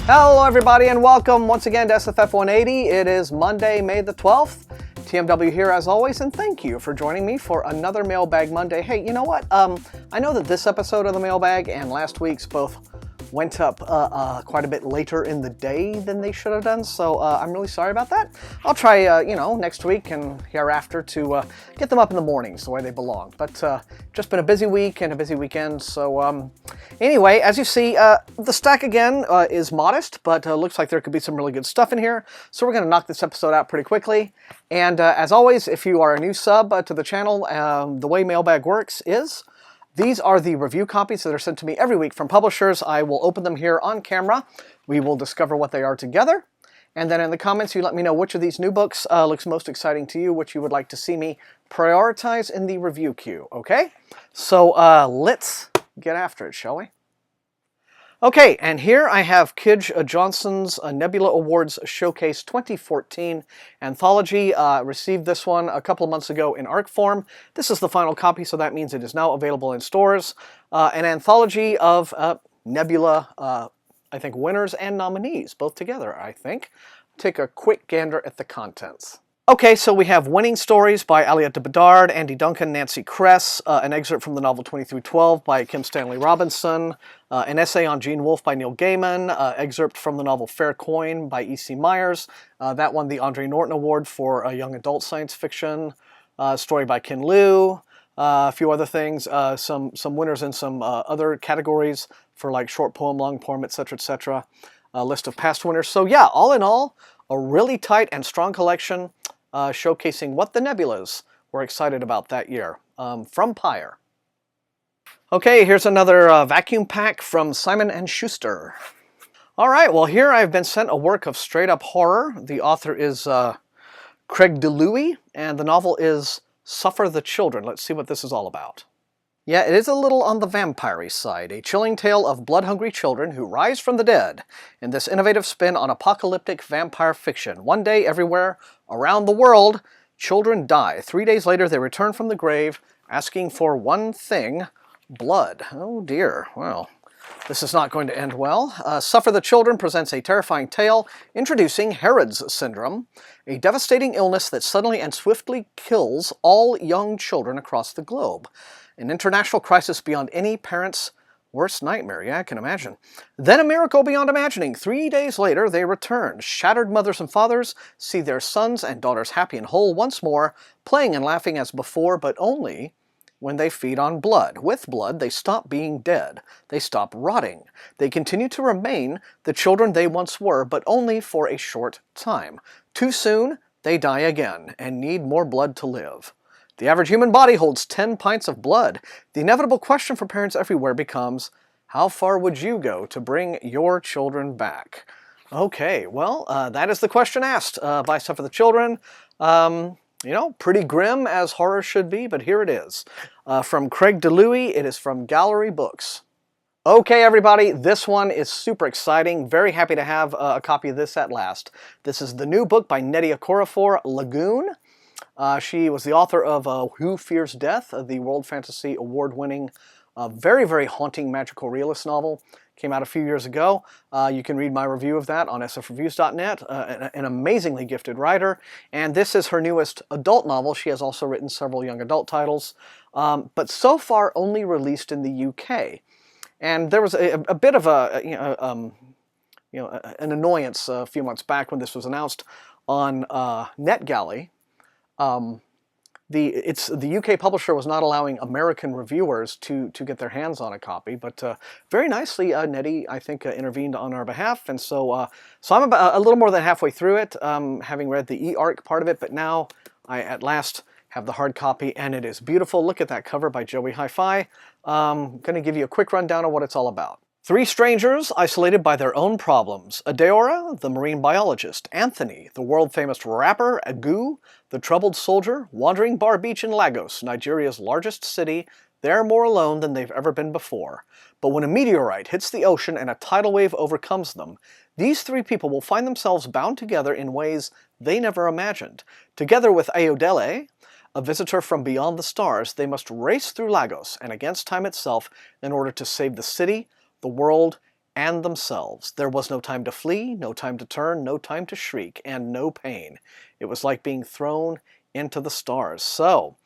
Hello everybody and welcome once again to SFF180. It is Monday, May the 12th. TMW here as always, and thank you for joining me for another Mailbag Monday. Hey, you know what? I know that this episode of the Mailbag and last week's both went up quite a bit later in the day than they should have done, so I'm really sorry about that. I'll try, next week and hereafter to get them up in the mornings the way they belong. But just been a busy week and a busy weekend, so anyway, as you see, the stack again is modest, but looks like there could be some really good stuff in here, so we're going to knock this episode out pretty quickly. And as always, if you are a new sub to the channel, the way Mailbag works is these are the review copies that are sent to me every week from publishers. I will open them here on camera. We will discover what they are together. And then in the comments, you let me know which of these new books looks most exciting to you, which you would like to see me prioritize in the review queue, okay? So let's get after it, shall we? Okay, and here I have Kij Johnson's Nebula Awards Showcase 2014 anthology. Received this one a couple of months ago in ARC form. This is the final copy, so that means it is now available in stores. An anthology of Nebula, I think, winners and nominees, both together, I think. Take a quick gander at the contents. Okay, so we have Winning Stories by Aliette de Bedard, Andy Duncan, Nancy Kress, an excerpt from the novel 20/12 by Kim Stanley Robinson, an essay on Gene Wolfe by Neil Gaiman, excerpt from the novel Fair Coin by E.C. Myers. That won the Andre Norton Award for Young Adult Science Fiction. Story by Ken Liu. A few other things, some winners in some other categories for like short poem, long poem, etc., etc. A list of past winners. So yeah, all in all, a really tight and strong collection. Showcasing what the Nebulas were excited about that year, from Pyre. Okay, here's another vacuum pack from Simon & Schuster. All right, well here I've been sent a work of straight-up horror. The author is Craig DeLuey, and the novel is Suffer the Children. Let's see what this is all about. Yeah, it is a little on the vampire-y side, a chilling tale of blood-hungry children who rise from the dead in this innovative spin on apocalyptic vampire fiction. One day, everywhere around the world, children die. 3 days later, they return from the grave, asking for one thing: blood. Oh dear, well, this is not going to end well. Suffer the Children presents a terrifying tale introducing Herod's Syndrome, a devastating illness that suddenly and swiftly kills all young children across the globe. An international crisis beyond any parent's worst nightmare. Yeah, I can imagine. Then a miracle beyond imagining. 3 days later, they return. Shattered mothers and fathers see their sons and daughters happy and whole once more, playing and laughing as before, but only when they feed on blood. With blood, they stop being dead. They stop rotting. They continue to remain the children they once were, but only for a short time. Too soon, they die again and need more blood to live. The average human body holds 10 pints of blood. The inevitable question for parents everywhere becomes, how far would you go to bring your children back? Okay, well, that is the question asked by Suffer the Children. Pretty grim as horror should be, but here it is. From Craig DeLuey, it is from Gallery Books. Okay, everybody, this one is super exciting. Very happy to have a copy of this at last. This is the new book by Nnedi Okorafor, Lagoon. She was the author of Who Fears Death, the World Fantasy Award-winning, very, very haunting magical realist novel. Came out a few years ago. You can read my review of that on sfreviews.net. An amazingly gifted writer. And this is her newest adult novel. She has also written several young adult titles, but so far only released in the UK. And there was a bit of an annoyance a few months back when this was announced on NetGalley. The UK publisher was not allowing American reviewers to get their hands on a copy, but very nicely, Nnedi, I think, intervened on our behalf, and so I'm about a little more than halfway through it, having read the e-arc part of it, but now I at last have the hard copy, and it is beautiful. Look at that cover by Joey Hi-Fi. I'm going to give you a quick rundown of what it's all about. Three strangers isolated by their own problems. Adeora, the marine biologist. Anthony, the world-famous rapper. Agu, the troubled soldier. Wandering bar beach in Lagos, Nigeria's largest city. They're more alone than they've ever been before. But when a meteorite hits the ocean and a tidal wave overcomes them, these three people will find themselves bound together in ways they never imagined. Together with Ayodele, a visitor from beyond the stars, they must race through Lagos and against time itself in order to save the city, the world, and themselves. There was no time to flee, no time to turn, no time to shriek, and no pain. It was like being thrown into the stars. So,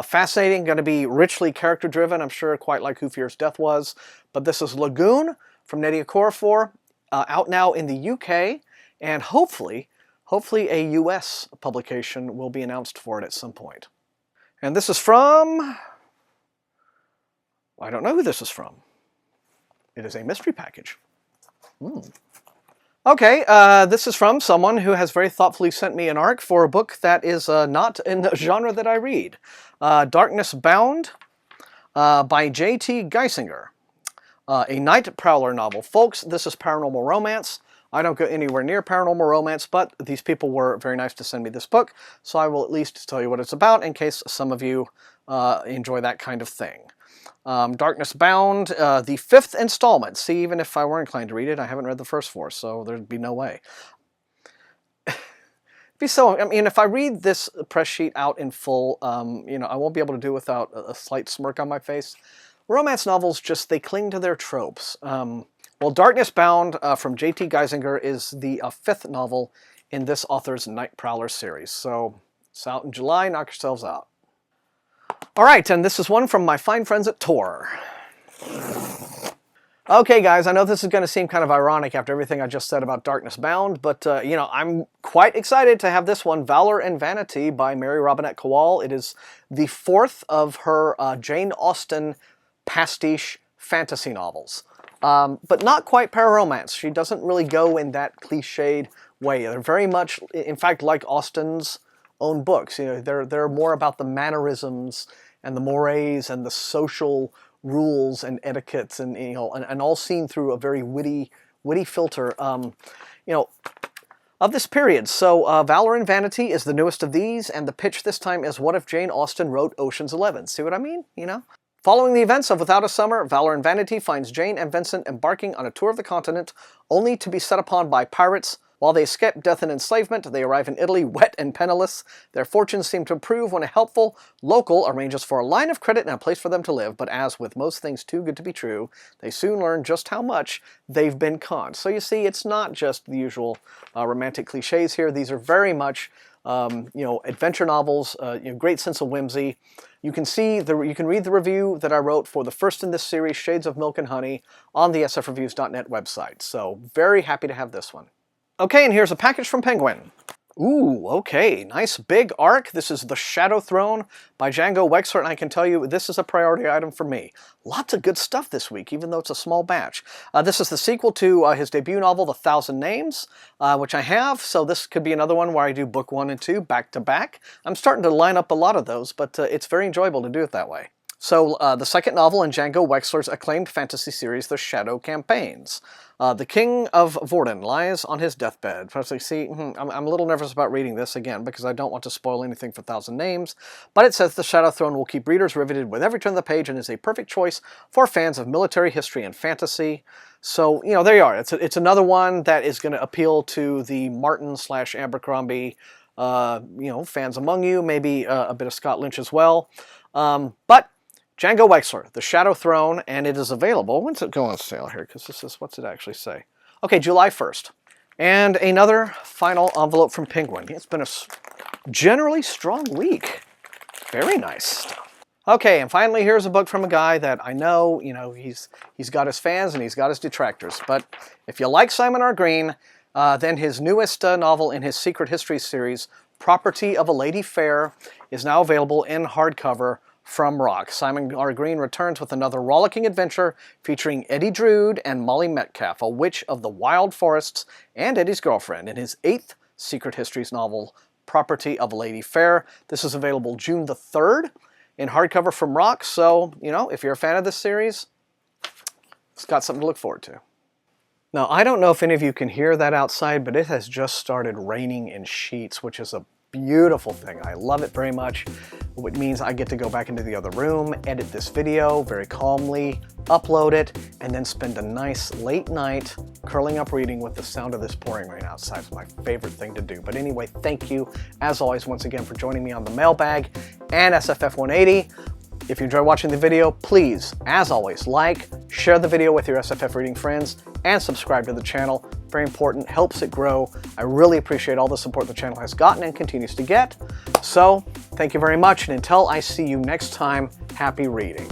fascinating, going to be richly character-driven, I'm sure, quite like Who Fears Death was. But this is Lagoon from Nnedi Okorafor, out now in the UK, and hopefully a US publication will be announced for it at some point. And this is from... I don't know who this is from. It is a mystery package. Okay, this is from someone who has very thoughtfully sent me an ARC for a book that is not in the genre that I read. Darkness Bound by J.T. Geisinger. A Night Prowler novel. Folks, this is paranormal romance. I don't go anywhere near paranormal romance, but these people were very nice to send me this book, so I will at least tell you what it's about in case some of you enjoy that kind of thing. Darkness Bound, the 5th installment. See, even if I were inclined to read it, I haven't read the first 4, so there'd be no way. I mean, if I read this press sheet out in full, you know, I won't be able to do it without a slight smirk on my face. Romance novels just, they cling to their tropes. Well, Darkness Bound from J.T. Geisinger is the 5th novel in this author's Night Prowler series. So it's out in July. Knock yourselves out. All right, and this is one from my fine friends at Tor. Okay, guys, I know this is going to seem kind of ironic after everything I just said about Darkness Bound, but, you know, I'm quite excited to have this one, Valor and Vanity by Mary Robinette Kowal. It is the 4th of her Jane Austen pastiche fantasy novels. But not quite pararomance. She doesn't really go in that cliched way. They're very much, in fact, like Austen's own books. You know, they're more about the mannerisms and the mores and the social rules and etiquettes, and you know, and all seen through a very witty filter. You know, of this period. So, Valor and Vanity is the newest of these, and the pitch this time is, what if Jane Austen wrote Ocean's 11? See what I mean? You know. Following the events of Without a Summer, Valor and Vanity finds Jane and Vincent embarking on a tour of the continent, only to be set upon by pirates. While they escape death and enslavement, they arrive in Italy wet and penniless. Their fortunes seem to improve when a helpful local arranges for a line of credit and a place for them to live, but as with most things too good to be true, they soon learn just how much they've been conned. So you see, it's not just the usual romantic cliches here. These are very much you know, adventure novels, you know, great sense of whimsy. You can read the review that I wrote for the first in this series, Shades of Milk and Honey, on the sfreviews.net website. So very happy to have this one. Okay, and here's a package from Penguin. Ooh, okay, nice big arc. This is The Shadow Throne by Django Wexler, and I can tell you this is a priority item for me. Lots of good stuff this week, even though it's a small batch. This is the sequel to his debut novel, The Thousand Names, which I have, so this could be another one where I do book 1 and 2 back to back. I'm starting to line up a lot of those, but it's very enjoyable to do it that way. So, the second novel in Django Wexler's acclaimed fantasy series, The Shadow Campaigns. The King of Vorden lies on his deathbed. See, I'm a little nervous about reading this again because I don't want to spoil anything for Thousand Names, but it says The Shadow Throne will keep readers riveted with every turn of the page and is a perfect choice for fans of military history and fantasy. So, you know, there you are. It's another one that is going to appeal to the Martin/Abercrombie, you know, fans among you, maybe a bit of Scott Lynch as well. But Django Wexler, The Shadow Throne, and it is available. When's it go on sale here? Because this is, what's it actually say? Okay, July 1st. And another final envelope from Penguin. It's been a generally strong week. Very nice stuff. Okay, and finally here's a book from a guy that I know, you know, he's got his fans and he's got his detractors. But if you like Simon R. Green, then his newest novel in his Secret History series, Property of a Lady Fair, is now available in hardcover from Rock. Simon R. Green returns with another rollicking adventure featuring Eddie Drood and Molly Metcalf, a witch of the wild forests and Eddie's girlfriend, in his 8th Secret Histories novel, Property of a Lady Fair. This is available June the 3rd in hardcover from Rock, so, you know, if you're a fan of this series, it's got something to look forward to. Now, I don't know if any of you can hear that outside, but it has just started raining in sheets, which is a beautiful thing. I love it very much. It means I get to go back into the other room, edit this video very calmly, upload it, and then spend a nice late night curling up reading with the sound of this pouring rain outside. It's my favorite thing to do. But anyway, thank you, as always, once again, for joining me on the Mailbag and SFF180. If you enjoy watching the video, please, as always, like, share the video with your SFF reading friends, and subscribe to the channel. Very important, helps it grow. I really appreciate all the support the channel has gotten and continues to get. So, thank you very much, and until I see you next time, happy reading.